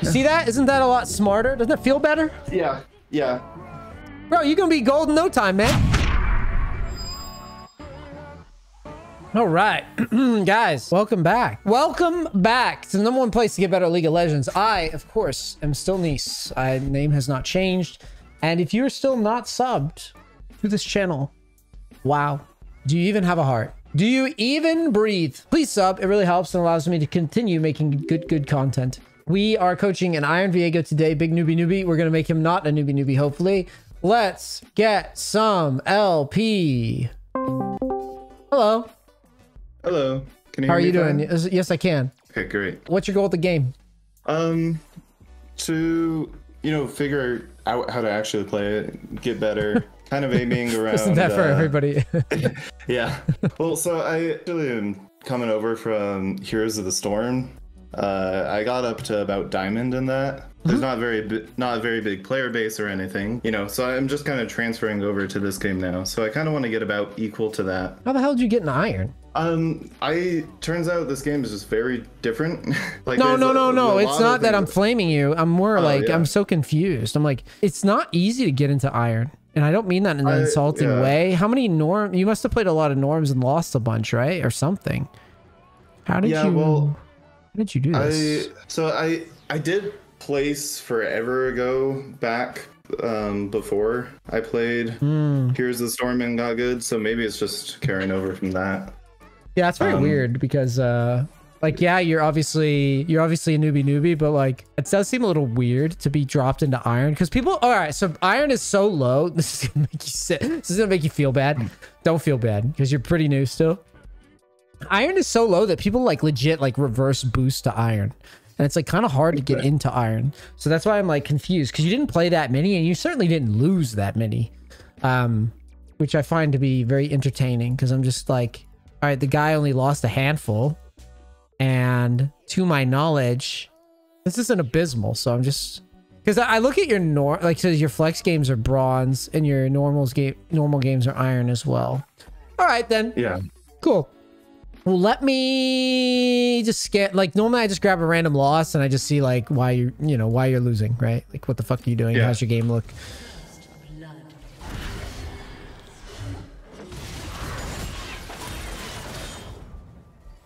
You see that? Isn't that a lot smarter? Doesn't it feel better? Yeah. Yeah. Bro, you're gonna be gold in no time, man. All right, guys, welcome back. Welcome back to the #1 place to get better at League of Legends. I, of course, am still NEACE. Name has not changed. And if you're still not subbed to this channel, wow. Do you even have a heart? Do you even breathe? Please sub. It really helps and allows me to continue making good content. We are coaching an Iron Viego today. Big newbie. We're going to make him not a newbie, hopefully. Let's get some LP. Hello. Hello. Can you How hear are you me doing? fine? Yes, I can. Okay, great. What's your goal with the game? To, figure out how to actually play it, get better, kind of aiming around. Isn't that for everybody? Yeah. Well, so I actually am coming over from Heroes of the Storm. I got up to about Diamond in that. There's not a very big player base or anything, so I'm just kind of transferring over to this game now. So I kind of want to get about equal to that. How the hell did you get an Iron? Turns out this game is just very different. Like, no. It's not that I'm flaming you. I'm more yeah. I'm so confused. I'm like, it's not easy to get into Iron. And I don't mean that in an insulting way. How many you must have played a lot of norms and lost a bunch, right? Or something. How did how did you do this? I did place forever ago back before I played Heroes of the Storm and got good, so maybe it's just carrying over from that. Yeah, it's very weird because yeah, you're obviously a newbie, but like it does seem a little weird to be dropped into Iron because people. All right, so Iron is so low. This is gonna make you sick. This is gonna make you feel bad. Don't feel bad because you're pretty new still. Iron is so low that people like legit like reverse boost to Iron. And it's like kind of hard to get into Iron. So that's why I'm like confused because you didn't play that many and you certainly didn't lose that many. Which I find to be very entertaining because I'm just like, all right, the guy only lost a handful. And to my knowledge, this isn't abysmal. So I'm just, because I look at your so your flex games are bronze and your normal games are Iron as well. All right then. Yeah. Cool. Well, let me just get like normally I just grab a random loss and I just see like why you're losing, right? Like what the fuck are you doing? Yeah. How's your game look?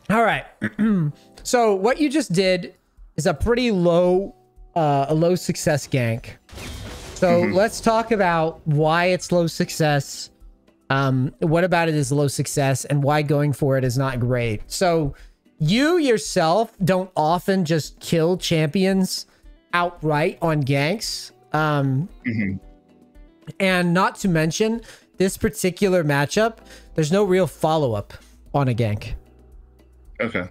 All right. So what you just did is a pretty low success gank. So let's talk about why it's low success. What about it is low success and why going for it is not great. So you yourself don't often just kill champions outright on ganks. And not to mention this particular matchup, there's no real follow-up on a gank. Okay.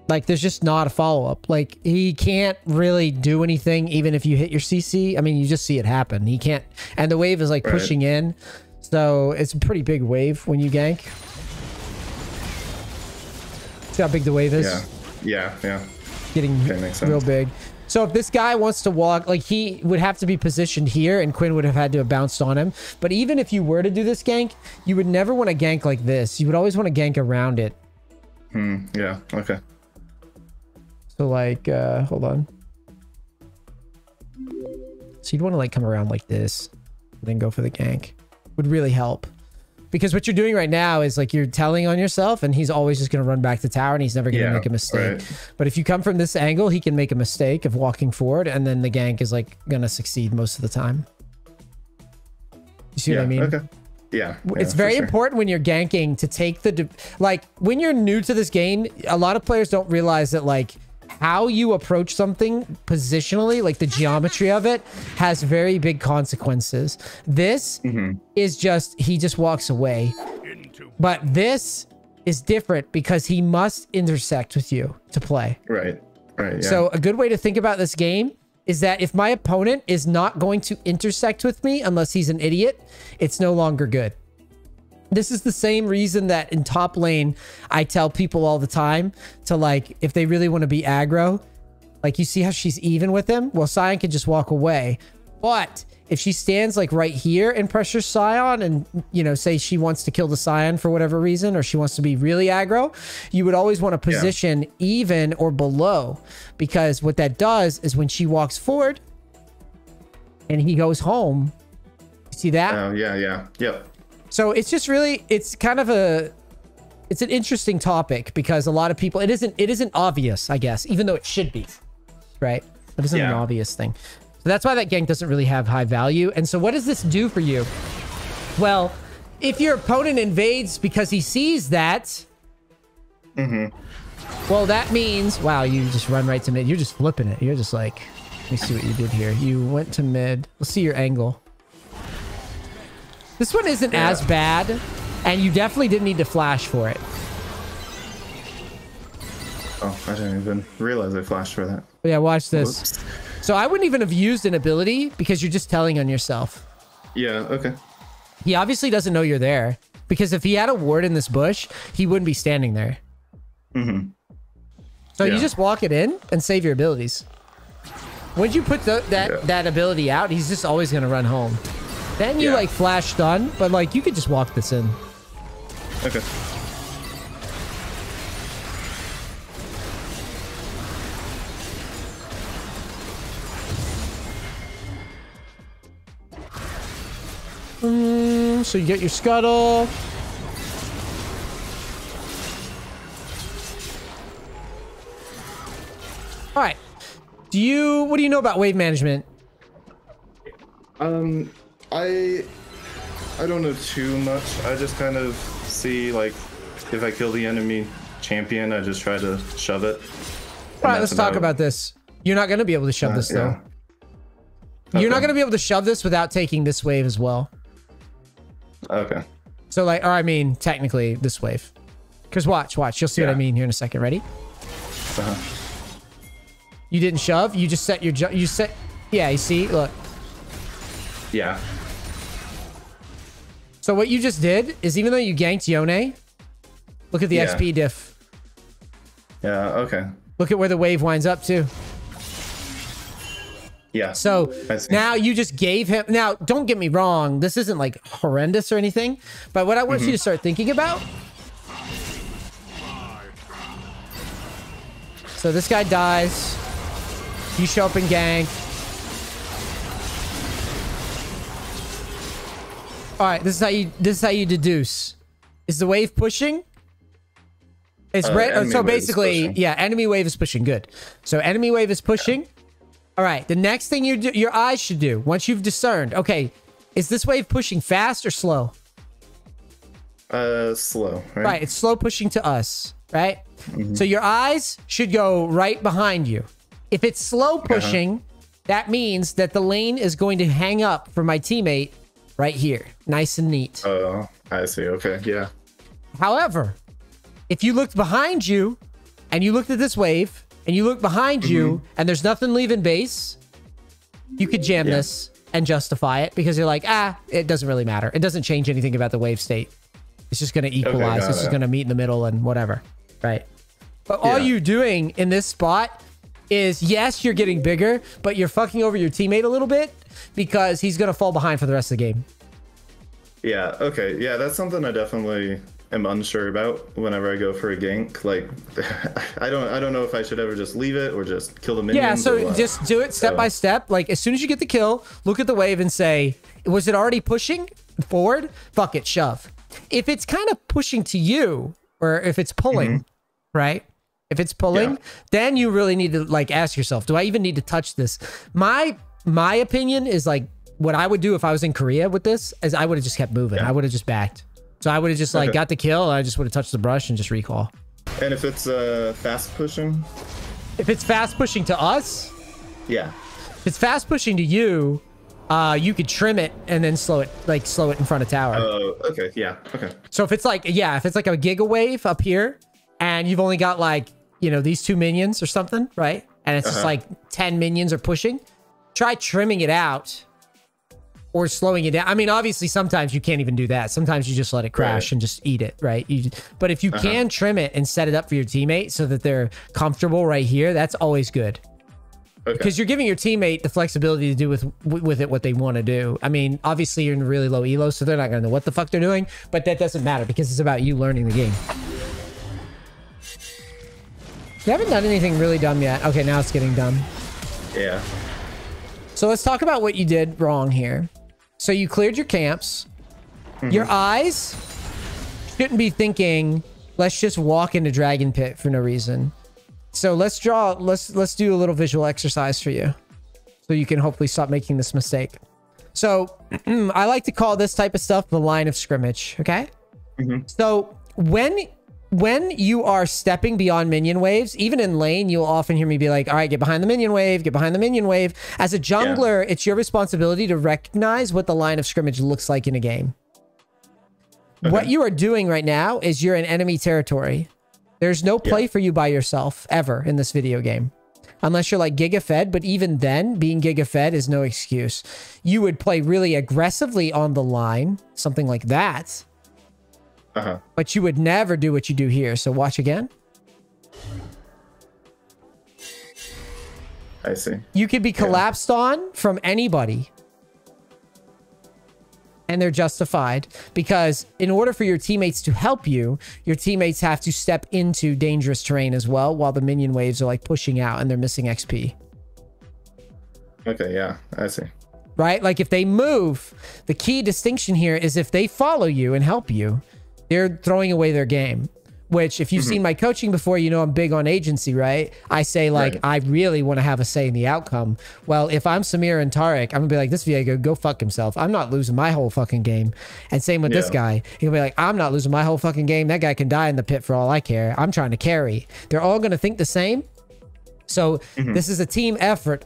Like there's just not a follow-up. Like he can't really do anything even if you hit your CC. I mean, you just see it happen. He can't, and the wave is like pushing in. So it's a pretty big wave when you gank. See how big the wave is? Yeah. Getting real big. So if this guy wants to walk, like he would have to be positioned here and Quinn would have had to have bounced on him. But even if you were to do this gank, you would never want to gank like this. You would always want to gank around it. Yeah, okay. So like, hold on. So you'd want to like come around like this and then go for the gank. Would really help. Because what you're doing right now is like you're telling on yourself and he's always just going to run back to tower and he's never going to make a mistake. But if you come from this angle, he can make a mistake of walking forward and then the gank is like going to succeed most of the time. You see what I mean? Okay. Yeah. It's very important when you're ganking to take the... Like when you're new to this game, a lot of players don't realize that like how you approach something positionally, like the geometry of it, has very big consequences. This is just, he just walks away. But this is different because he must intersect with you to play. Right, yeah. So a good way to think about this game is that if my opponent is not going to intersect with me unless he's an idiot, it's no longer good. This is the same reason that in top lane, I tell people all the time to like, if they really want to be aggro, like you see how she's even with him? Well, Sion can just walk away. But if she stands like right here and pressures Scion and, you know, say she wants to kill the Scion for whatever reason, or she wants to be really aggro, you would always want to position even or below, because what that does is when she walks forward and he goes home, you see that? Oh, yeah. Yep. So it's just really, it's kind of a, it's an interesting topic because a lot of people, it isn't obvious, I guess, even though it should be, right? It isn't an obvious thing. So that's why that gank doesn't really have high value. And so what does this do for you? Well, if your opponent invades because he sees that, well, that means, wow, you just run right to mid. You're just flipping it. You're just like, let me see what you did here. You went to mid. Let's see your angle. This one isn't as bad, and you definitely didn't need to flash for it. Oh, I didn't even realize I flashed for that. But yeah, watch this. Whoops. So I wouldn't even have used an ability because you're just telling on yourself. Yeah, okay. He obviously doesn't know you're there, because if he had a ward in this bush, he wouldn't be standing there. So you just walk it in and save your abilities. Once you put that ability out, he's just always going to run home. Then you like flash stun, but like you could just walk this in. Okay. So you get your scuttle. All right. What do you know about wave management? I don't know too much. I just kind of see, like, if I kill the enemy champion, I just try to shove it. All right, let's talk about this. You're not going to be able to shove this, though. You're not going to be able to shove this without taking this wave as well. Okay. So, like, or I mean, technically, this wave. Because watch. You'll see what I mean here in a second. Ready? You didn't shove. You just set your... Yeah, you see? Look. Yeah. So what you just did is, even though you ganked Yone, look at the XP diff. Yeah, okay. Look at where the wave winds up to. Yeah. So now you just gave him... Now, don't get me wrong. This isn't like horrendous or anything. But what I want you to start thinking about... So this guy dies. You show up and gank. All right, this is how you deduce. Is the wave pushing? It's red. So basically, yeah, enemy wave is pushing. Good. So enemy wave is pushing. All right. The next thing your eyes should do once you've discerned. Okay, is this wave pushing fast or slow? Slow. Right. Right. It's slow pushing to us. Right. So your eyes should go right behind you. If it's slow pushing, that means that the lane is going to hang up for my teammate right here. Nice and neat. Oh, I see. Okay. Yeah. However, if you looked behind you and you looked at this wave and you look behind you and there's nothing leaving base, you could jam this and justify it because you're like, it doesn't really matter. It doesn't change anything about the wave state. It's just going to equalize. It's just going to meet in the middle and whatever. Right. But all you're doing in this spot is, yes, you're getting bigger, but you're fucking over your teammate a little bit because he's going to fall behind for the rest of the game. Yeah, okay. Yeah, that's something I definitely am unsure about whenever I go for a gank. Like, I don't know if I should ever just leave it or just kill the minions. Yeah, so just do it step by step. Like, as soon as you get the kill, look at the wave and say, was it already pushing forward? Fuck it, shove. If it's kind of pushing to you, or if it's pulling, right? If it's pulling, then you really need to like ask yourself, do I even need to touch this? My opinion is like, what I would do if I was in Korea with this is I would have just kept moving. I would have just backed. So I would have just like got the kill. And I just would have touched the brush and just recall. And if it's fast pushing? If it's fast pushing to us? Yeah. If it's fast pushing to you, you could trim it and then slow it in front of tower. Oh, okay. Yeah. Okay. So if it's like, if it's like a giga wave up here and you've only got like, you know, these 2 minions or something, right? And it's just like 10 minions are pushing. Try trimming it out or slowing it down. I mean, obviously, sometimes you can't even do that. Sometimes you just let it crash and just eat it, right? But if you can trim it and set it up for your teammate so that they're comfortable right here, that's always good. Because you're giving your teammate the flexibility to do with it what they want to do. I mean, obviously you're in really low elo, so they're not going to know what the fuck they're doing, but that doesn't matter because it's about you learning the game. You haven't done anything really dumb yet. Okay, now it's getting dumb. Yeah. So let's talk about what you did wrong here. So you cleared your camps. Your eyes shouldn't be thinking, let's just walk into Dragon Pit for no reason. So let's do a little visual exercise for you so you can hopefully stop making this mistake. So I like to call this type of stuff the line of scrimmage. Okay. So when you are stepping beyond minion waves, even in lane, you'll often hear me be like, all right, get behind the minion wave, get behind the minion wave. As a jungler, it's your responsibility to recognize what the line of scrimmage looks like in a game. What you are doing right now is you're in enemy territory. There's no play for you by yourself ever in this video game. Unless you're like Giga Fed, but even then, being Giga Fed is no excuse. You would play really aggressively on the line, something like that. But you would never do what you do here. So watch again. I see. You could be collapsed on from anybody. And they're justified because in order for your teammates to help you, your teammates have to step into dangerous terrain as well while the minion waves are like pushing out and they're missing XP. Okay, yeah, I see. Right? Like if they move, the key distinction here is if they follow you and help you, they're throwing away their game. Which, if you've seen my coaching before, you know I'm big on agency, right? I say, like, I really want to have a say in the outcome. Well, if I'm Samir and Tarek, I'm going to be like, this Viego, go fuck himself. I'm not losing my whole fucking game. And same with this guy. He'll be like, I'm not losing my whole fucking game. That guy can die in the pit for all I care. I'm trying to carry. They're all going to think the same. So this is a team effort.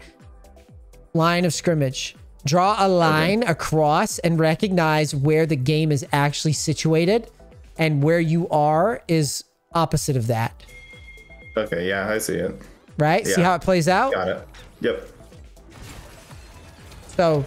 Line of scrimmage. Draw a line across and recognize where the game is actually situated. And where you are is opposite of that. Okay, yeah, I see it. Right? Yeah. See how it plays out? Got it. Yep. So,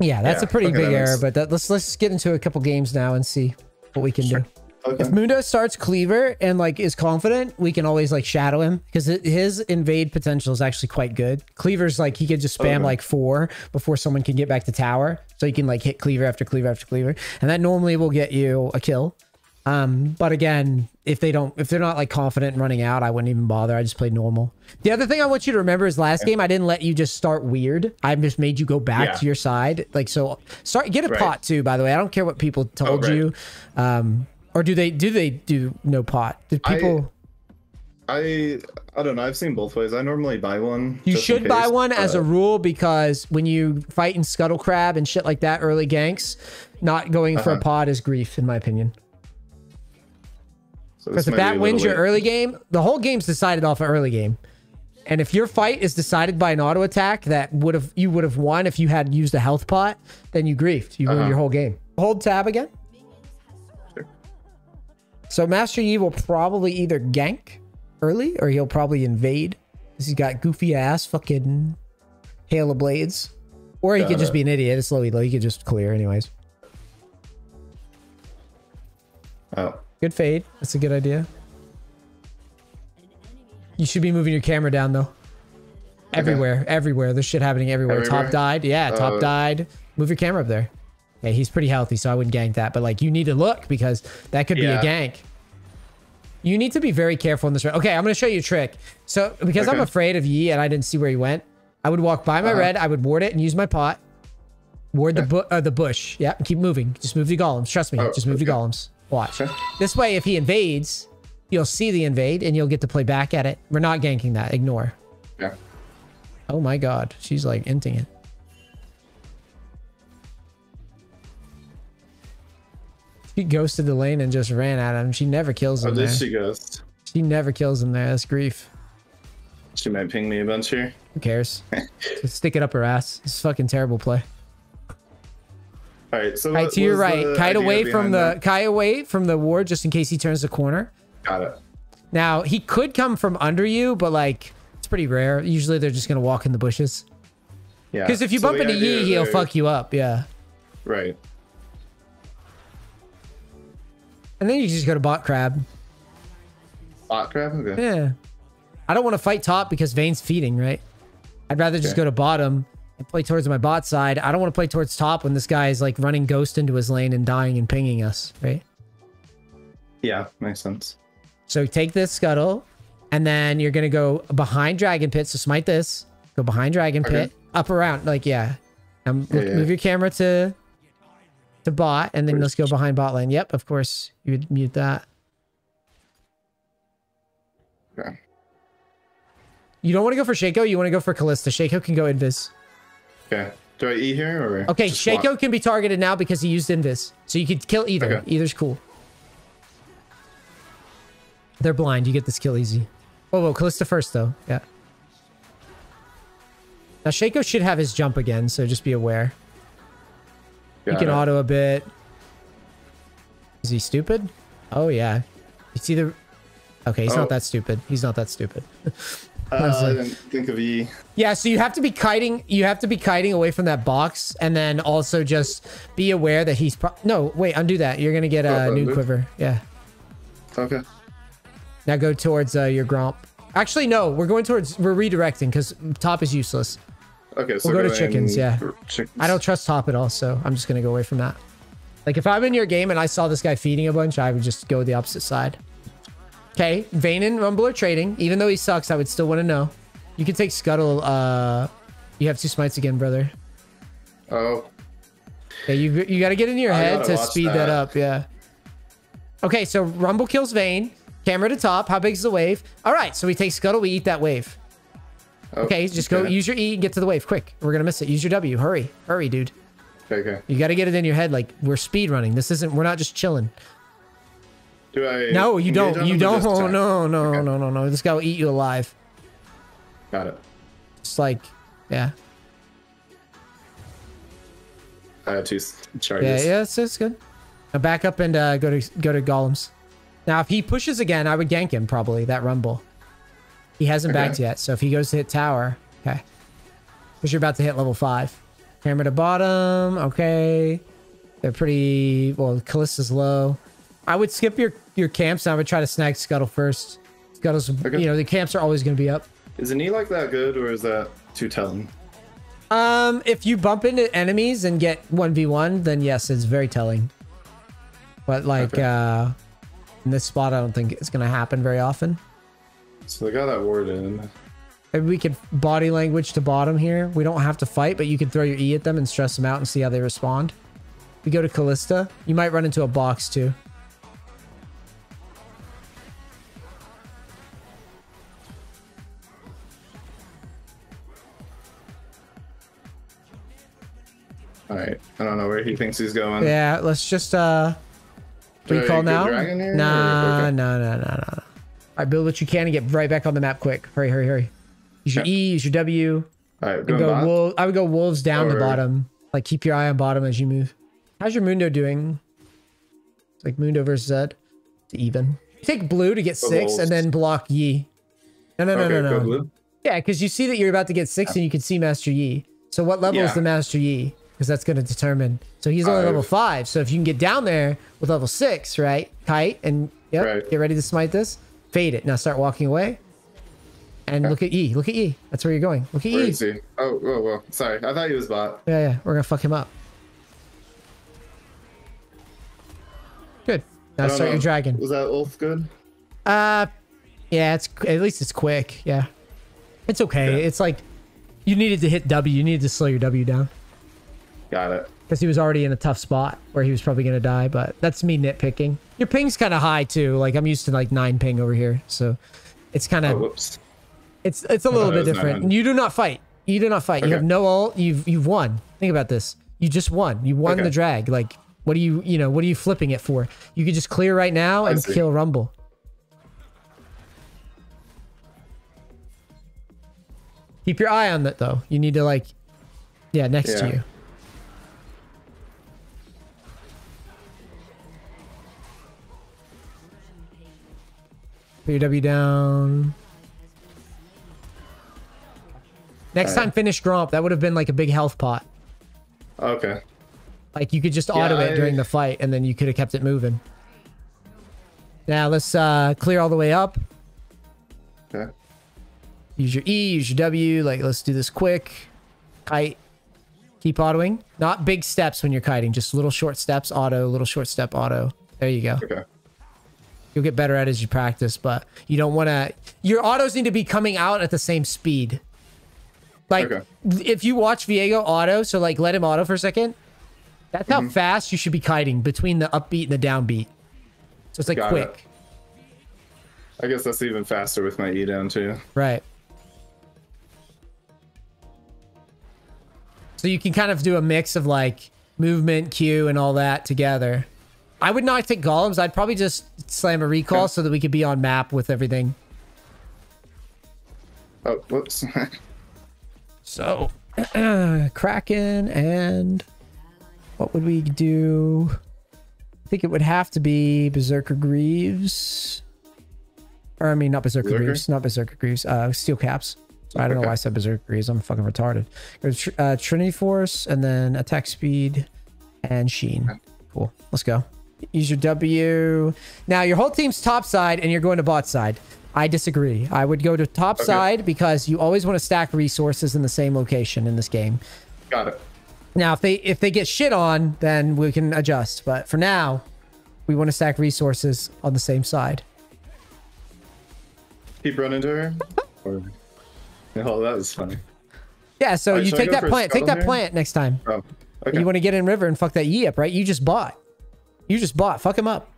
yeah, that's a pretty big error. But let's get into a couple games now and see what we can do. Okay. If Mundo starts Cleaver and like is confident, we can always like shadow him because his invade potential is actually quite good. Cleaver's like he could just spam like 4 before someone can get back to tower, so you can like hit Cleaver after Cleaver after Cleaver, and that normally will get you a kill. But again, if they're not like confident and running out, I wouldn't even bother. I just played normal. The other thing I want you to remember is last game I didn't let you just start weird. I just made you go back to your side. Like so, get a pot too. By the way, I don't care what people told you. Or do they do no pot? Did people? I don't know. I've seen both ways. I normally buy one. You should buy one as a rule because when you fight in Scuttle Crab and shit like that, early ganks, not going for a pot is grief, in my opinion. Because if that wins your early game, the whole game's decided off an early game. And if your fight is decided by an auto attack that you would have won if you had used a health pot, then you griefed. You ruined your whole game. Hold tab again. So Master Yi will probably either gank early or he'll probably invade because he's got goofy ass fucking hail of blades. Or he could just be an idiot. It's low elo. He could just clear anyways. Oh. Good fade. That's a good idea. You should be moving your camera down though. Everywhere. Everywhere. There's shit happening everywhere. Top died. Yeah, top died. Move your camera up there. Yeah, he's pretty healthy, so I wouldn't gank that. But like, you need to look because that could be a gank. You need to be very careful in this round. Okay, I'm going to show you a trick. So because I'm afraid of Yi and I didn't see where he went, I would walk by my red. I would ward it and use my pot. Ward the bush. Yeah, and keep moving. Just move the golems. Trust me. Just move the golems. Watch. This way, if he invades, you'll see the invade and you'll get to play back at it. We're not ganking that. Ignore. Yeah. Oh my god. She's like inting it. She ghosted the lane and just ran at him. She never kills him there. She ghost. She never kills him there. That's grief. She might ping me a bunch here. Who cares? Just stick it up her ass. It's a fucking terrible play. All right, so to your right. Kite away from the ward just in case he turns the corner. Got it. Now, he could come from under you, but like it's pretty rare. Usually they're just going to walk in the bushes. Yeah. Because if you bump into Yi, he'll fuck you up. Yeah. Right. And then you just go to bot crab. Bot crab? Okay. Yeah. I don't want to fight top because Vayne's feeding, right? I'd rather just go to bottom and play towards my bot side. I don't want to play towards top when this guy is like running ghost into his lane and dying and pinging us, right? Yeah, makes sense. So take this scuttle, and then you're gonna go behind Dragon Pit. So smite this. Go behind Dragon Pit, up around, like move your camera to bot, and then let's go behind bot lane. Yep, of course you would mute that. Okay. You don't want to go for Shaco. You want to go for Callista. Shaco can go invis. Okay. Do I E here or? Okay, Shaco can be targeted now because he used invis, so you could kill either. Okay. Either's cool. They're blind. You get this kill easy. Whoa, Callista first though. Yeah. Now Shaco should have his jump again, so just be aware. He can auto a bit. Is he stupid? Oh yeah. You see the... Okay, he's not that stupid. He's not that stupid. I didn't think of E. Yeah, so you have to be kiting. You have to be kiting away from that box, and then also just be aware that he's... No, wait, undo that. You're gonna get a new quiver. Yeah. Okay. Now go towards your Gromp. Actually, no, we're redirecting because top is useless. Okay, so we'll go to chickens, yeah. Chickens. I don't trust top at all, so I'm just gonna go away from that. Like if I'm in your game and I saw this guy feeding a bunch, I would just go the opposite side. Okay, Vayne and Rumble are trading. Even though he sucks, I would still want to know. You can take Scuttle. You have 2 smites again, brother. Oh. Yeah, you got to get in your head to speed that up. Yeah. Okay, so Rumble kills Vayne. Camera to top. How big's the wave? All right, so we take Scuttle. We eat that wave. Okay, just go use your E and get to the wave quick. We're gonna miss it. Use your W. Hurry, hurry, dude. Okay. You got to get it in your head. Like we're speed running. This isn't. We're not just chilling. Do I? No, you don't. You don't. Oh, no. Okay. No. This guy will eat you alive. Got it. It's like, yeah. I have 2 charges. Yeah, it's good. Now back up and go to golems. Now if he pushes again, I would gank him probably. That Rumble. He hasn't backed yet, so if he goes to hit tower, okay. Because you're about to hit level 5. Camera to bottom, okay. They're pretty... Well, Callista's low. I would skip your camps, and I would try to snag Scuttle first. Scuttle's... You know, the camps are always going to be up. Is an E like that good, or is that too telling? If you bump into enemies and get 1v1, then yes, it's very telling. But, like, in this spot, I don't think it's going to happen very often. So they got that ward in. Maybe we could body language to bottom here. We don't have to fight, but you can throw your E at them and stress them out and see how they respond. We go to Callista. You might run into a box too. All right. I don't know where he thinks he's going. Yeah, let's just recall now. Nah. All right, build what you can and get right back on the map quick. Hurry. Use your E, use your W. All right, I would go wolves down to bottom. Like, keep your eye on bottom as you move. How's your Mundo doing? It's like Mundo versus Zed. It's even. Take blue to get 6 and then block Yi. No. Yeah, because you see that you're about to get 6 and you can see Master Yi. So what level is the Master Yi? Because that's going to determine. So he's only level 5. So if you can get down there with level 6, right? Kite and get ready to smite this. Fade it. Now start walking away. And look at E. Look at E. That's where you're going. Look at E. Where is he? Oh, whoa. Sorry. I thought he was bot. Yeah. We're going to fuck him up. Good. Now start your dragon. Was that Ulf good? Yeah, it's at least it's quick. Yeah. It's okay. It's like you needed to hit W. You needed to slow your W down. Got it. Because he was already in a tough spot where he was probably going to die, but that's me nitpicking. Your ping's kind of high too. Like I'm used to like 9 ping over here. So it's kind of, whoops. It's a little bit different. You do not fight. You do not fight. You have no ult. You've won. Think about this. You just won. You won the drag. Like, what are you flipping it for? You could just clear right now and kill Rumble. Keep your eye on that though. You need to like, next to you. Put your W down. Next time, finish Gromp. That would have been like a big health pot. Okay. Like you could just auto it during the fight, and then you could have kept it moving. Now let's clear all the way up. Okay. Use your E, use your W. Like, let's do this quick. Kite. Keep autoing. Not big steps when you're kiting. Just little short steps, auto, little short step, auto. There you go. Okay. You'll get better at it as you practice, but you don't want to... Your autos need to be coming out at the same speed. Like, if you watch Viego auto, so like let him auto for a second, that's how fast you should be kiting between the upbeat and the downbeat. So it's like quick. I guess that's even faster with my E down too. Right. So you can kind of do a mix of like movement, Q, and all that together. I would not take golems. I'd probably just slam a recall so that we could be on map with everything. Oh, whoops. So, Kraken and what would we do? I think it would have to be Berserker Greaves. Or I mean, not Berserker Greaves. Not Berserker Greaves. Steel Caps. I don't know why I said Berserker Greaves. I'm fucking retarded. Trinity Force and then attack speed and Sheen. Cool. Let's go. Use your W. Now, your whole team's top side and you're going to bot side. I disagree. I would go to top side because you always want to stack resources in the same location in this game. Got it. Now, if they get shit on, then we can adjust. But for now, we want to stack resources on the same side. Keep running to her? Or... Oh, that was funny. Yeah, so you take that plant. Take that plant next time. Oh, okay. You want to get in river and fuck that Yi up, right? You just bought. You just bought. Fuck him up.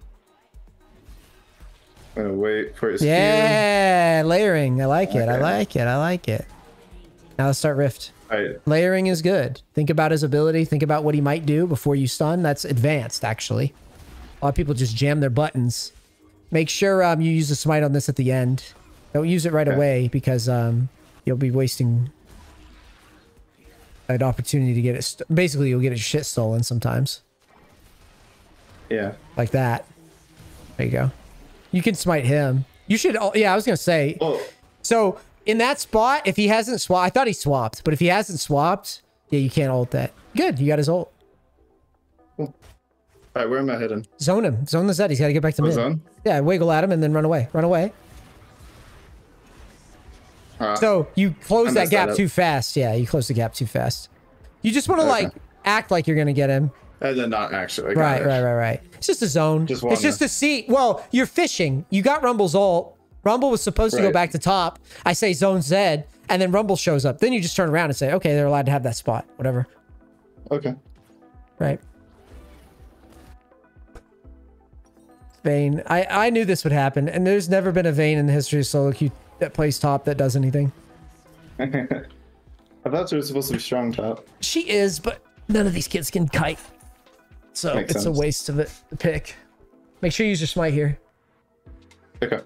I'm gonna wait for his Yeah, layering. I like it. I like it. I like it. Now let's start Rift. Layering is good. Think about his ability. Think about what he might do before you stun. That's advanced, actually. A lot of people just jam their buttons. Make sure you use the smite on this at the end. Don't use it right away because you'll be wasting an opportunity to get it. Basically, you'll get your shit stolen sometimes. Yeah. Like that. There you go. You can smite him. You should... Yeah, I was going to say... Oh. So, in that spot, if he hasn't swapped... I thought he swapped, but if he hasn't swapped, yeah, you can't ult that. Good, you got his ult. Cool. Alright, where am I heading? Zone him. Zone the Zed. He's got to get back to mid. Zone? Yeah, wiggle at him and then run away. Run away. So, you close that gap too fast. Yeah, you close the gap too fast. You just want to, like, act like you're going to get him. And then not actually. Right. It's just a zone. It's just to see. Well, you're fishing. You got Rumble's ult. Rumble was supposed to go back to top. I say zone Zed, and then Rumble shows up. Then you just turn around and say, okay, they're allowed to have that spot. Whatever. Okay. Right. Vayne. I knew this would happen, and there's never been a Vayne in the history of solo queue that plays top that does anything. I thought she was supposed to be strong top. She is, but none of these kids can kite. So it's a waste of it to pick. Make sure you use your smite here. Okay.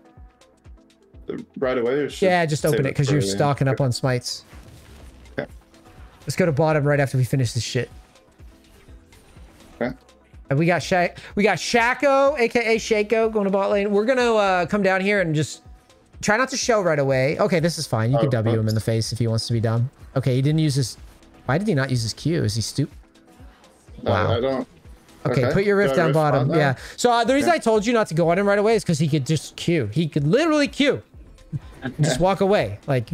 Right away? Or yeah, just open it because you're stocking up on smites. Okay. Let's go to bottom right after we finish this shit. Okay. And we got Shaco, aka Shaco, going to bot lane. We're gonna come down here and just try not to show right away. Okay, this is fine. You can W him in the face if he wants to be dumb. Okay, he didn't use his... Why did he not use his Q? Is he stupid? Wow. I don't... Okay, put your rift down bottom. Yeah. So the reason I told you not to go on him right away is because he could just Q. He could literally Q. Just walk away. Like,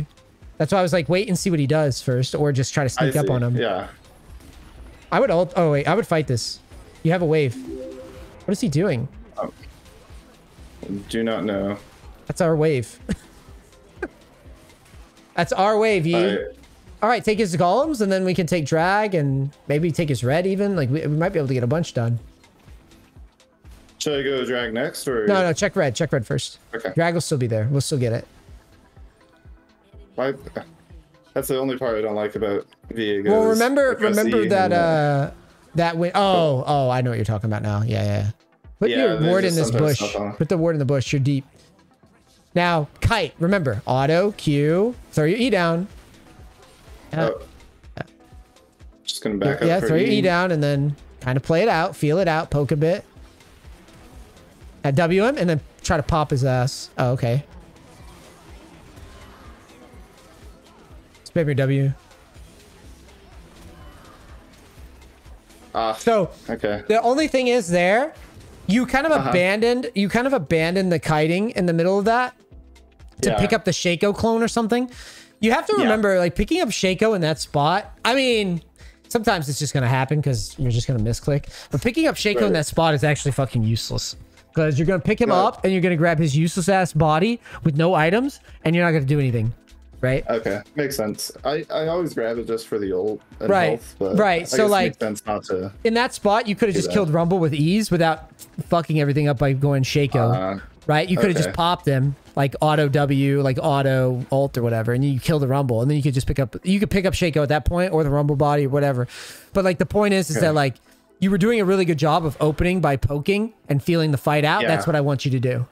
that's why I was like, wait and see what he does first, or just try to sneak up on him. Yeah. I would ult. Oh wait, I would fight this. You have a wave. What is he doing? Oh. Do not know. That's our wave. That's our wave, Yi. All right, take his golems, and then we can take drag, and maybe take his red even. Like, we might be able to get a bunch done. Should I go drag next, or...? No, check red. Check red first. Okay. Drag will still be there. We'll still get it. Why? That's the only part I don't like about Viego. Well, remember that, that win... Oh, I know what you're talking about now. Yeah. Put your ward in this bush. Put the ward in the bush. You're deep. Now, kite. Remember, auto, Q, throw your E down. Just gonna back up. Yeah, throw your E down and then kind of play it out, feel it out, poke a bit. At W him and then try to pop his ass. Oh, okay. Spam your W. So okay. The only thing is there, you kind of abandoned the kiting in the middle of that. to pick up the Shaco clone or something. You have to remember, like, picking up Shaco in that spot. I mean, sometimes it's just going to happen because you're just going to misclick. But picking up Shaco in that spot is actually fucking useless. Because you're going to pick him up and you're going to grab his useless ass body with no items and you're not going to do anything. Right? Okay. Makes sense. I always grab it just for the ult and health, but so like, it makes sense not to in that spot, you could have just killed Rumble with ease without fucking everything up by going Shaco. Right? You could have just popped him like auto W, like auto ult or whatever, and you kill the Rumble, and then you could just pick up Shaco at that point or the Rumble body or whatever. But like the point is that like you were doing a really good job of opening by poking and feeling the fight out. That's what I want you to do.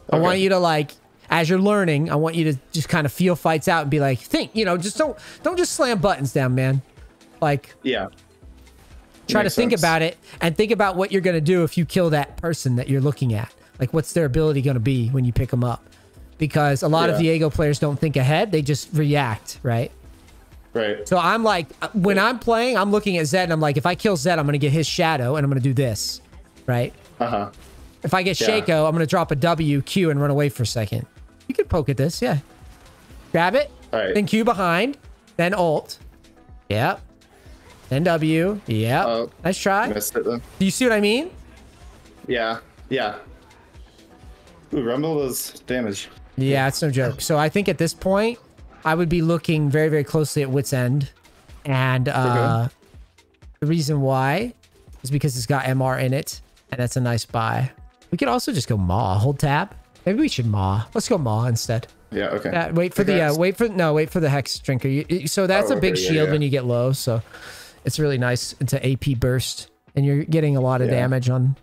I want you to like, as you're learning, I want you to just kind of feel fights out and be like, think, you know, just don't just slam buttons down, man. Like, try to think about it and think about what you're going to do if you kill that person that you're looking at. Like, what's their ability going to be when you pick them up? Because a lot of Viego players don't think ahead. They just react, right? Right. So I'm like, when I'm playing, I'm looking at Zed and I'm like, if I kill Zed, I'm going to get his shadow and I'm going to do this, right? If I get Shaco, I'm going to drop a W, Q, and run away for a second. You can poke at this, grab it, then Q behind, then ult. Yep. Then W. Yep. Nice try. Missed it then. Do you see what I mean? Yeah. Ooh, Rumble does damage. Yeah, it's no joke. So I think at this point, I would be looking very, very closely at Wit's End. And the reason why is because it's got MR in it. And that's a nice buy. We could also just go Maw. Hold tab. Maybe we should Maw. Let's go Maw instead. Yeah, okay. Wait for wait for the Hex Drinker. So that's a big shield when you get low. So it's really nice. It's an AP burst. And you're getting a lot of damage on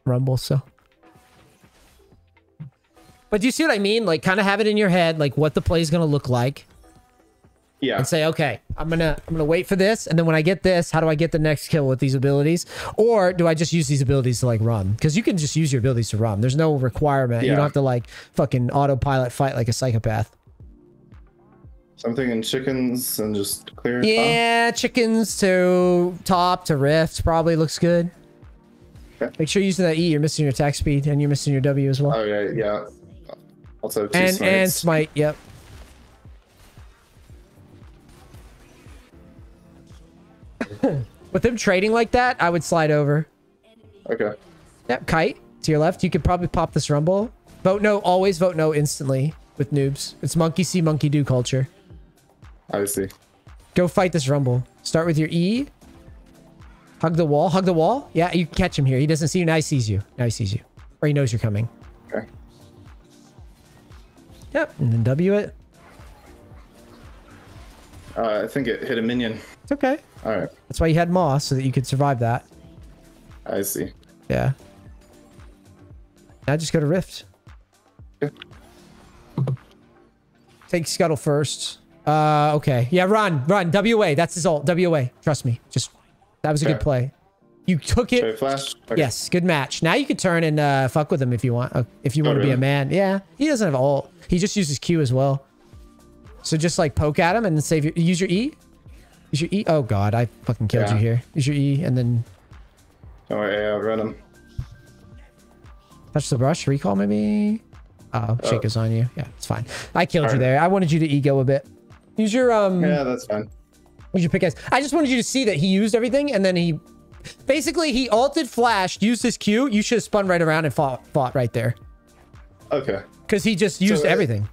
Rumble, so. But do you see what I mean? Like, kind of have it in your head, like what the play is going to look like. Yeah. And say, okay, I'm gonna wait for this, and then when I get this, how do I get the next kill with these abilities? Or do I just use these abilities to like run? Because you can just use your abilities to run. There's no requirement. You don't have to like fucking autopilot fight like a psychopath. So I'm thinking chickens and just clear. Yeah, chickens to top to rift probably looks good. Okay. Make sure you're using that E. You're missing your attack speed and you're missing your W as well. Okay, yeah. Also two and smite. Yep. With them trading like that, I would slide over. Okay. Yep, kite to your left. You could probably pop this Rumble. Vote no. Always vote no instantly with noobs. It's monkey see, monkey do culture. I see. Go fight this Rumble. Start with your E. Hug the wall. Hug the wall. Yeah, you can catch him here. He doesn't see you. Now he sees you. Now he sees you. Or he knows you're coming. Okay. Yep, and then W it. I think it hit a minion. It's okay. All right. That's why you had Moss, so that you could survive that. I see. Yeah. Now just go to Rift. Okay. Take Scuttle first. Okay. Yeah, run. WA. That's his ult. WA. Trust me. That was a good play. You took it. Should I flash? Okay. Yes, good match. Now you could turn and fuck with him if you want. If you want to be a man. Yeah. He doesn't have ult. He just uses Q as well. So just like poke at him and then save use your E. Use your E. Oh god, I fucking killed you here. Use your E and then. Don't worry, I'll run him. Touch the brush. Recall maybe. Oh, Shaco's on you. Yeah, it's fine. I killed you there. I wanted you to ego a bit. Use your Yeah, that's fine. Use your pickaxe. I just wanted you to see that he used everything and then he. Basically, he ulted, flashed, used his Q. You should have spun right around and fought right there. Okay. Because he just used everything.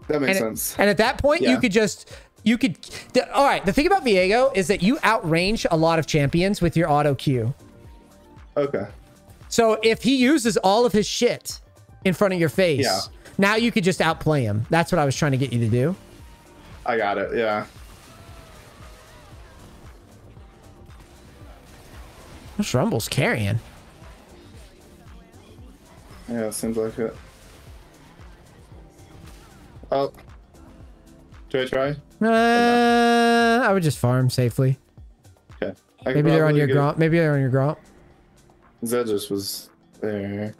That makes sense. And at that point, you could all right. The thing about Viego is that you outrange a lot of champions with your auto Q. Okay. So if he uses all of his shit in front of your face, now you could just outplay him. That's what I was trying to get you to do. I got it. Yeah. This Rumble's carrying. Yeah, seems like it. Oh. Do I try? I would just farm safely. Okay. Maybe they're on your Gromp. Maybe they're on your Gromp. Zed just was there.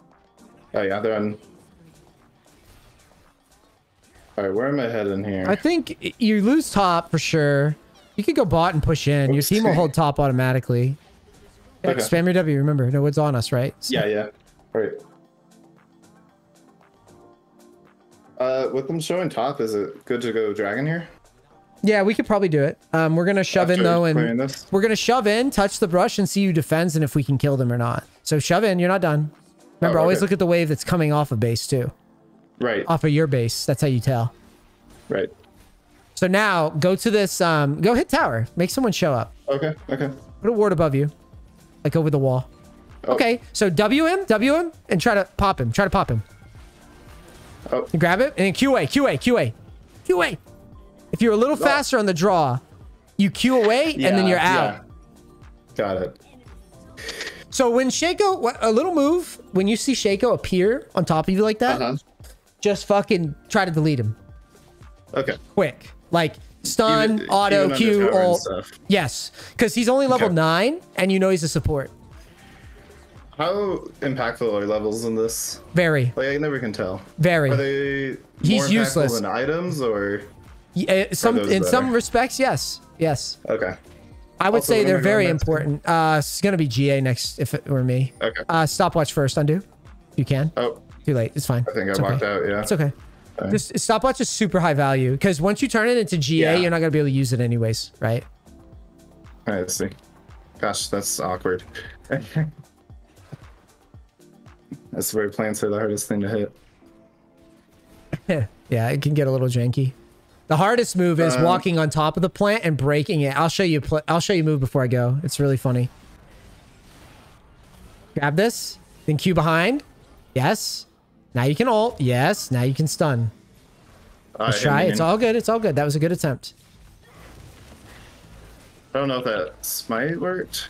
Oh yeah, they're on. Alright, where am I heading here? I think you lose top for sure. You could go bot and push in. Your team will hold top automatically. Yeah, spam your W, remember. No, it's on us, right? So. Yeah. Right. With them showing top, is it good to go dragon here? Yeah, we could probably do it. We're gonna shove in though, and we're gonna shove in, touch the brush, and see who defends and if we can kill them or not. So shove in. You're not done. Remember, always look at the wave that's coming off of base too. Right. Off of your base. That's how you tell. Right. So now go to this. Go hit tower. Make someone show up. Okay. Okay. Put a ward above you, like over the wall. Oh. Okay. So W him, and try to pop him. Try to pop him. Oh. You grab it and then QA. If you're a little faster on the draw, you Q away and then you're out. Yeah. Got it. So when Shaco, a little move, when you see Shaco appear on top of you like that, just fucking try to delete him. Okay. Quick. Like stun, auto, Q, ult. Yes. Because he's only level 9 and you know he's a support. How impactful are levels in this? Very. Like I never can tell. Very. Are they he's more useless than items or? In some respects, yes. Yes. Okay. I would say they're very important. It's gonna be GA next if it were me. Okay. Stopwatch first, undo. You can. Oh. Too late. It's fine. I think I walked out. Yeah. It's okay. Just stopwatch is super high value because once you turn it into GA, you're not gonna be able to use it anyways, right? All right, let's see. Gosh, that's awkward. That's where plants are the hardest thing to hit. Yeah, it can get a little janky. The hardest move is walking on top of the plant and breaking it. I'll show you move before I go. It's really funny. Grab this, then Q behind. Yes. Now you can ult. Yes. Now you can stun. Let's try. It's all good. It's all good. That was a good attempt. I don't know if that smite worked.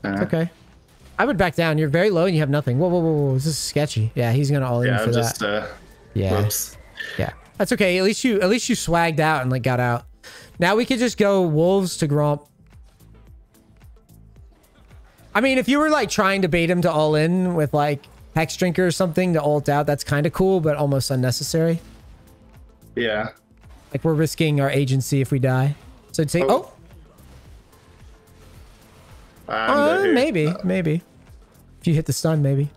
Okay. I would back down. You're very low and you have nothing. Whoa, whoa, whoa, whoa. This is sketchy. Yeah, he's gonna all in for that. Yeah. Whoops. Yeah. That's okay. At least you swagged out and like got out. Now we could just go wolves to Gromp. I mean, if you were like trying to bait him to all in with like Hex Drinker or something to ult out, that's kind of cool, but almost unnecessary. Yeah. Like we're risking our agency if we die. So take maybe. If you hit the stun, maybe.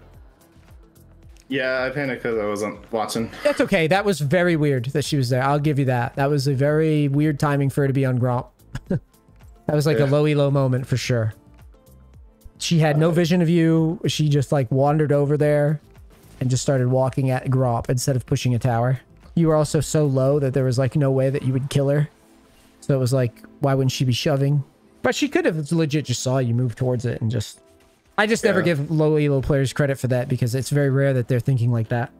Yeah, I panicked because I wasn't watching. That's okay. That was very weird that she was there. I'll give you that. That was a very weird timing for her to be on Gromp. That was like a low elo moment for sure. She had no vision of you. She just like wandered over there and just started walking at Gromp instead of pushing a tower. You were also so low that there was like no way that you would kill her. So it was like, why wouldn't she be shoving? But she could have legit just saw you move towards it and just... I just never give low elo players credit for that because it's very rare that they're thinking like that.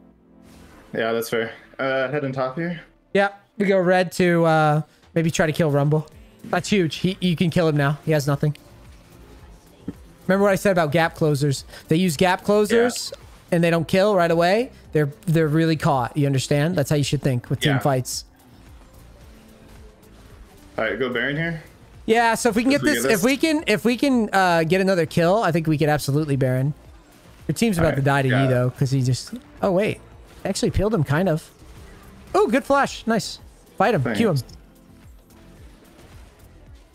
Yeah, that's fair. Head on top here. Yeah, we go red to maybe try to kill Rumble. That's huge. You can kill him now. He has nothing. Remember what I said about gap closers? They use gap closers and they don't kill right away. They're really caught. You understand? That's how you should think with team fights. All right, go Baron here. Yeah, so if we can get this, if we can get another kill, I think we could absolutely Baron. Your team's about to die to E though, because he just... Oh wait, actually peeled him kind of. Oh, good flash, nice. Fight him, Q him.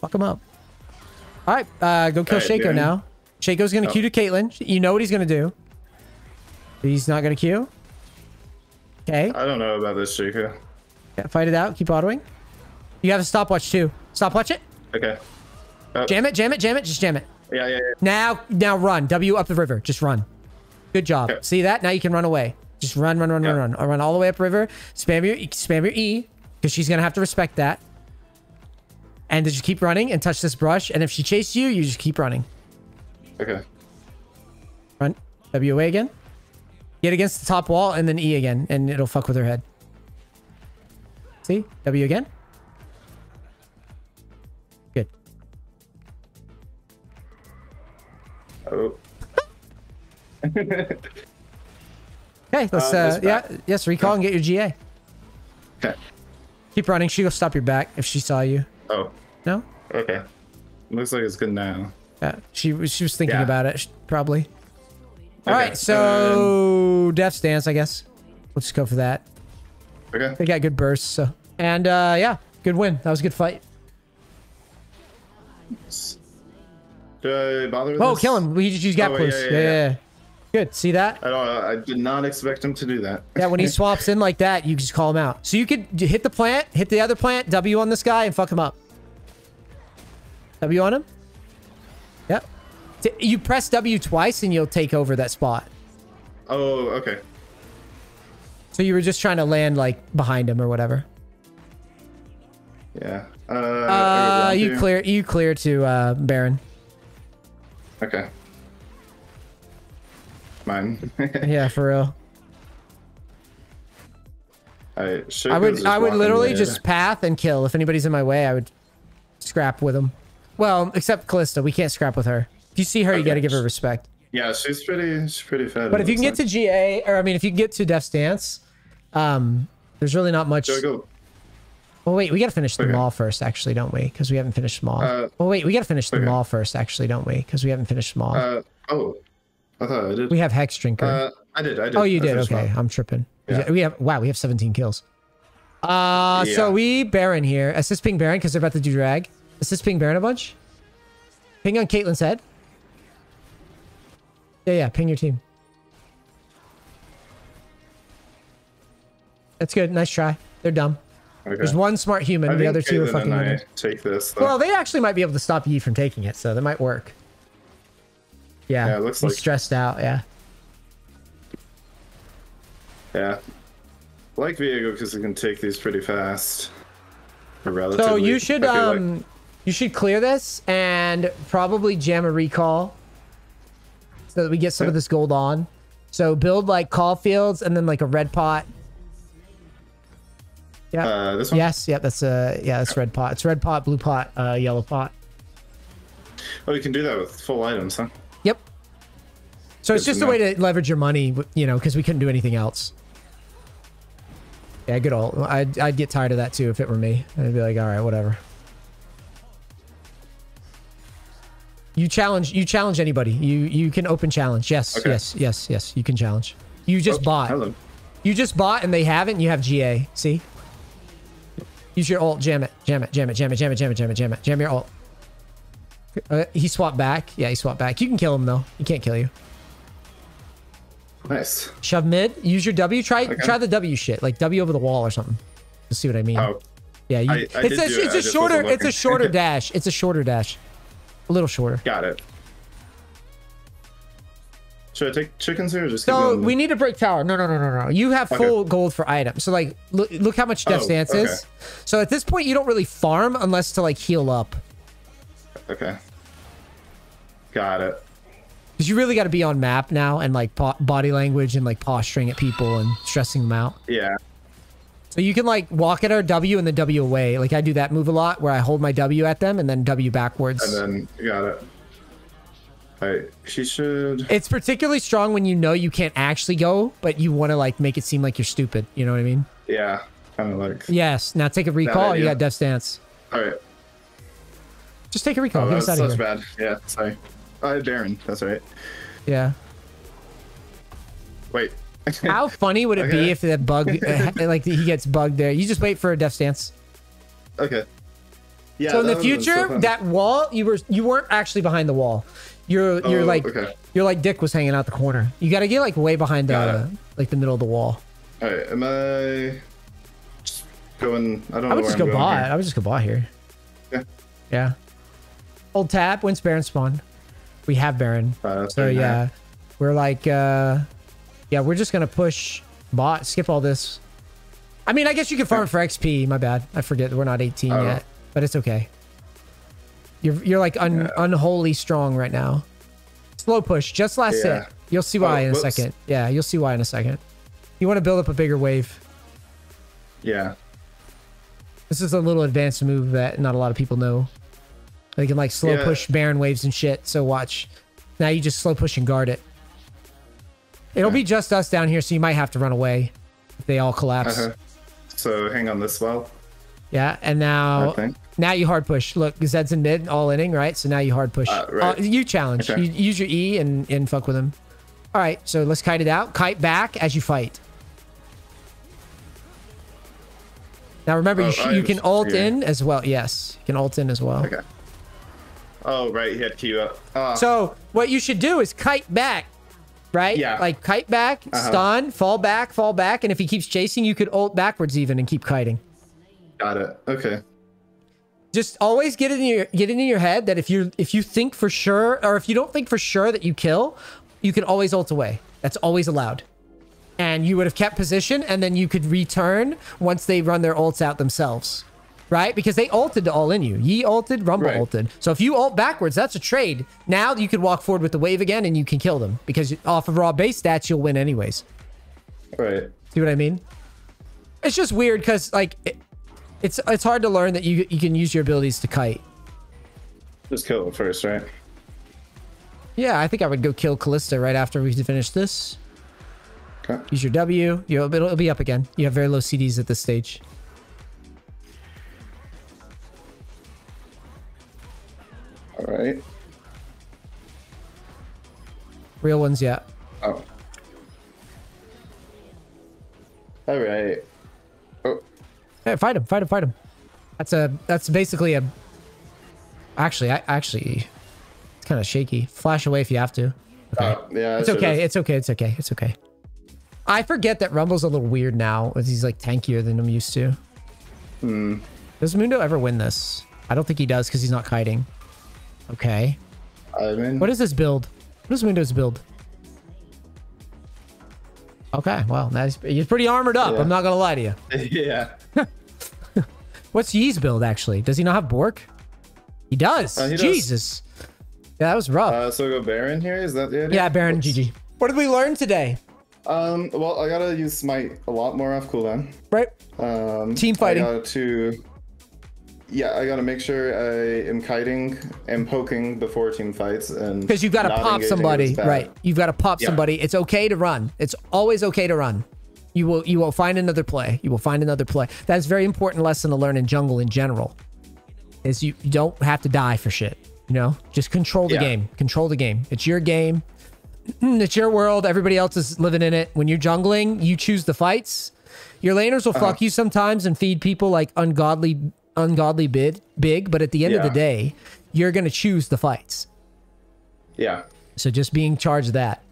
Fuck him up. All right, go kill Shaco now. Shaco's gonna Q to Caitlyn. You know what he's gonna do. He's not gonna Q. Okay. I don't know about this Shaco. Yeah, fight it out. Keep autoing. You have a stopwatch too. Stopwatch it. Okay. Jam it, jam it, jam it. Just jam it. Yeah. Now run. W up the river. Just run. Good job. Okay. See that? Now you can run away. Just run. Run all the way up river. Spam your E, because she's gonna have to respect that. And just keep running and touch this brush. And if she chases you, you just keep running. Okay. Run. W away again. Get against the top wall and then E again, and it'll fuck with her head. See? W again. Good. Oh. Okay, let's yes, recall and get your GA. Okay. Keep running. She'll stop your back if she saw you. Oh. No? Okay. Looks like it's good now. Yeah, she was thinking about it, probably. All right, so Death's Dance, I guess. We'll just go for that. Okay. They got good bursts, so. And yeah, good win. That was a good fight. Do I bother with this? This? Kill him. We just use gap close. Yeah. Good. See that? I did not expect him to do that. Yeah, when he swaps in like that, you just call him out. So you could hit the plant, hit the other plant, W on this guy, and fuck him up. W on him? Yep. You press W twice, and you'll take over that spot. Oh, okay. So you were just trying to land, like, behind him or whatever. Yeah. You clear to Baron. Okay. Mine. Yeah, for real. I would literally just path and kill. If anybody's in my way, I would scrap with them. Well, except Callista, we can't scrap with her. If you see her, you got to give her respect. Yeah, she's pretty fed. But if you can get to GA, or I mean, if you can get to Death's Dance, there's really not much. Go. Well, wait, we got to finish the mall first, actually, don't we? Because we haven't finished small. Well, wait, we got to finish the mall first, actually, don't we? Because we haven't finished small. Oh, I thought I did. We have Hex Drinker. I did. Oh, you did. Okay, I'm tripping. Yeah. We have 17 kills. So we Baron here. Assist ping Baron because they're about to do drag. Assist ping Baron a bunch. Ping on Caitlyn's head. Yeah, ping your team. That's good. Nice try. They're dumb. Okay. There's one smart human. The other two are fucking women. Take this. Though. Well, they actually might be able to stop Yi from taking it, so that might work. Yeah, it looks he's like stressed out. Yeah. Yeah. I like Viego because it can take these pretty fast. Relatively. So you should clear this and probably jam a recall so that we get some of this gold on. So build like call fields and then like a red pot. Yeah. This one? Yes. Yeah. That's red pot. It's red pot, blue pot, yellow pot. Oh, you can do that with full items, huh? Yep. So it's just a way to leverage your money, you know, because we couldn't do anything else. Yeah, good old. I'd get tired of that too if it were me. I'd be like, all right, whatever. You challenge anybody. You can open challenge. Yes, okay. yes. You can challenge. You just bought. Hello. You just bought and they haven't. You have GA. See? Use your ult. Jam it. Jam your ult. He swapped back. Yeah, he swapped back. You can kill him though. He can't kill you. Nice. Shove mid. Use your W. Try the W shit. Like W over the wall or something. To see what I mean. Oh. Yeah. It's a shorter dash. It's a shorter dash. A little shorter. Got it. Should I take chickens here or just? So we need to break tower. No. You have full gold for items. So like, look how much Death's Dance is. So at this point, you don't really farm unless to like heal up. Okay. Got it. Because you really got to be on map now and like body language and like posturing at people and stressing them out. Yeah. So you can like walk at our W and then W away. Like I do that move a lot where I hold my W at them and then W backwards. And then you got it. Alright, she should. It's particularly strong when you know you can't actually go, but you want to like make it seem like you're stupid. You know what I mean? Yeah, kind of like. Yes. Now take a recall. You got Death's Dance. All right. Just take a recall. Oh, that's bad. Yeah, sorry. Baron. That's right. Yeah. Wait. How funny would it be if that bug, like he gets bugged there? You just wait for a Death's Dance. Okay. Yeah. So in the future, that wall, you weren't actually behind the wall. You're like Dick was hanging out the corner. You got to get like way behind like the middle of the wall. All right. Am I just going? I don't know. I would just go bot. I would just go bot here. Yeah. Yeah. Hold tab. When's Baron spawn? We have Baron. So yeah, we're like, yeah, we're just gonna push bot. Skip all this. I mean, I guess you can farm for XP. My bad. I forget we're not 18 yet, but it's okay. You're like unholy strong right now. Slow push. Just last hit. You'll see why in a second. Yeah, you'll see why in a second. You want to build up a bigger wave. Yeah. This is a little advanced move that not a lot of people know. They can like slow push Baron waves and shit. So watch. Now you just slow push and guard it. It'll be just us down here, so you might have to run away if they all collapse. So hang on this well. Yeah, and now you hard push. Look, Zed's in mid, all inning, right? So now you hard push. Right. You challenge. You use your E and fuck with him. All right, so let's kite it out. Kite back as you fight. Now remember, you can ult in as well. Yes, you can ult in as well. Okay. Oh, right. He had Q up. So what you should do is kite back right? Yeah. Like kite back, stun, fall back, and if he keeps chasing, you could ult backwards even and keep kiting. Got it. Okay. Just always get it in your head that if you think for sure, or if you don't think for sure that you kill, you can always ult away. That's always allowed. And you would have kept position, and then you could return once they run their ults out themselves. Right? Because they ulted to all in you. Ye ulted, Rumble ulted. So if you ult backwards, that's a trade. Now you can walk forward with the wave again and you can kill them. Because off of raw base stats, you'll win anyways. Right. See what I mean? It's just weird because like it's hard to learn that you can use your abilities to kite. Just kill it first, right? Yeah, I think I would go kill Callista right after we finish this. Okay. Use your W. It'll be up again. You have very low CDs at this stage. All right. Real ones, yeah. Oh. All right. Oh. Hey, fight him. That's basically a. Actually, it's kind of shaky. Flash away if you have to. Okay. Yeah. It's okay. It's okay. I forget that Rumble's a little weird now, as he's like tankier than I'm used to. Does Mundo ever win this? I don't think he does because he's not kiting. Okay. I mean, what is this build? What is Mundo's build? Okay, well, he's pretty armored up. Yeah. I'm not gonna lie to you. Yeah. What's Yee's build actually? Does he not have Bork? He does. He does. Jesus. Yeah, that was rough. So go Baron here. Is that the idea? Yeah, Baron. GG. What did we learn today? Well, I gotta use Smite a lot more off cooldown. Right. Team fighting. I gotta make sure I am kiting and poking before team fights, and because you've got to pop somebody, right? You've got to pop somebody. It's okay to run. It's always okay to run. You will find another play. You will find another play. That's a very important lesson to learn in jungle in general. Is you don't have to die for shit. You know, just control the game. Control the game. It's your game. It's your world. Everybody else is living in it. When you're jungling, you choose the fights. Your laners will fuck you sometimes and feed people like ungodly big, but at the end of the day, you're gonna choose the fights. Yeah. So just being charged that.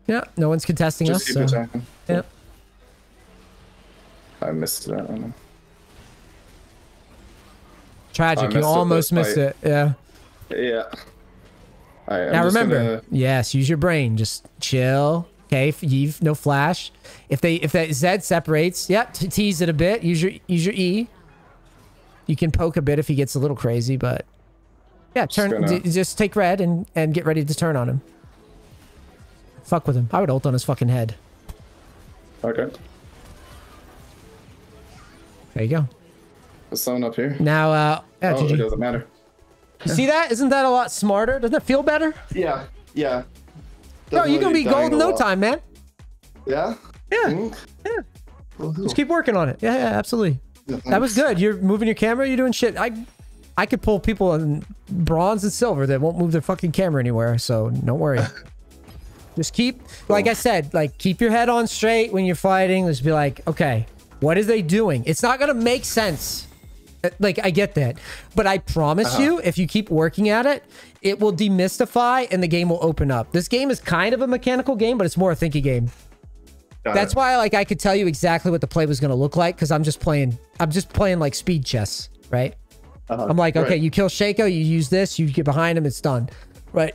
Yeah. No one's contesting us. Keep attacking. Yeah. I missed that one. Tragic. You almost missed it. Yeah. Yeah. All right, now remember, yes, use your brain. Just chill. Okay, Eve, no flash. If that Zed separates, tease it a bit. Use your E. You can poke a bit if he gets a little crazy, but yeah, just take red and get ready to turn on him. Fuck with him. I would ult on his fucking head. Okay. There you go. There's someone up here. Now, it doesn't matter. You see that? Isn't that a lot smarter? Doesn't that feel better? Yeah. Yeah. No, you're gonna be gold in no time, man. Yeah. Yeah. Yeah. Cool. Just keep working on it. Yeah, absolutely. Yeah, that was good. You're moving your camera. You're doing shit. I could pull people in bronze and silver that won't move their fucking camera anywhere. So don't worry. Just keep, like I said, like keep your head on straight when you're fighting. Just be like, okay, what are they doing? It's not gonna make sense. Like I get that, but I promise you, if you keep working at it, it will demystify and the game will open up. This game is kind of a mechanical game, but it's more a thinky game. That's why, like, I could tell you exactly what the play was going to look like because I'm just playing like speed chess, right? I'm like, okay, you kill Shaco, you use this, you get behind him, it's done, right?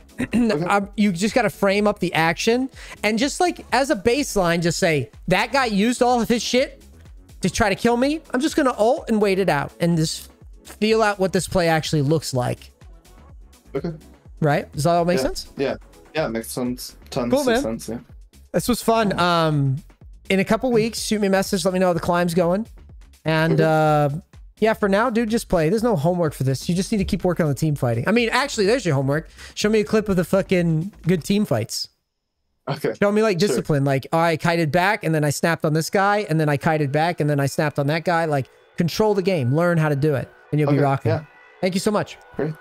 You just got to frame up the action and just like as a baseline, just say that guy used all of his shit to try to kill me. I'm just going to ult and wait it out and just feel out what this play actually looks like. Okay. Right? Does that all make sense? Yeah. Yeah, it makes tons of sense. Yeah. This was fun. In a couple weeks, shoot me a message. Let me know how the climb's going. And yeah, for now, dude, just play. There's no homework for this. You just need to keep working on the team fighting. I mean, actually, there's your homework. Show me a clip of the fucking good team fights. Okay. Show me like discipline. Like, oh, I kited back and then I snapped on this guy and then I kited back and then I snapped on that guy. Like, control the game. Learn how to do it and you'll be rocking. Yeah. Thank you so much. Great.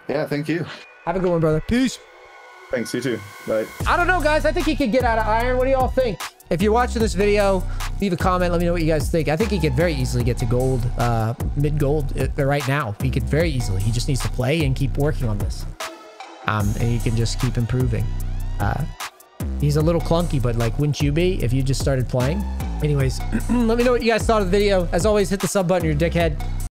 Yeah, thank you. Have a good one, brother. Peace. Thanks, you too. Bye. I don't know, guys. I think he could get out of iron. What do y'all think? If you're watching this video, leave a comment. Let me know what you guys think. I think he could very easily get to gold, mid-gold right now. He could very easily. He just needs to play and keep working on this. And he can just keep improving. He's a little clunky, but like, wouldn't you be if you just started playing? Anyways, let me know what you guys thought of the video. As always, hit the sub button, you're a dickhead.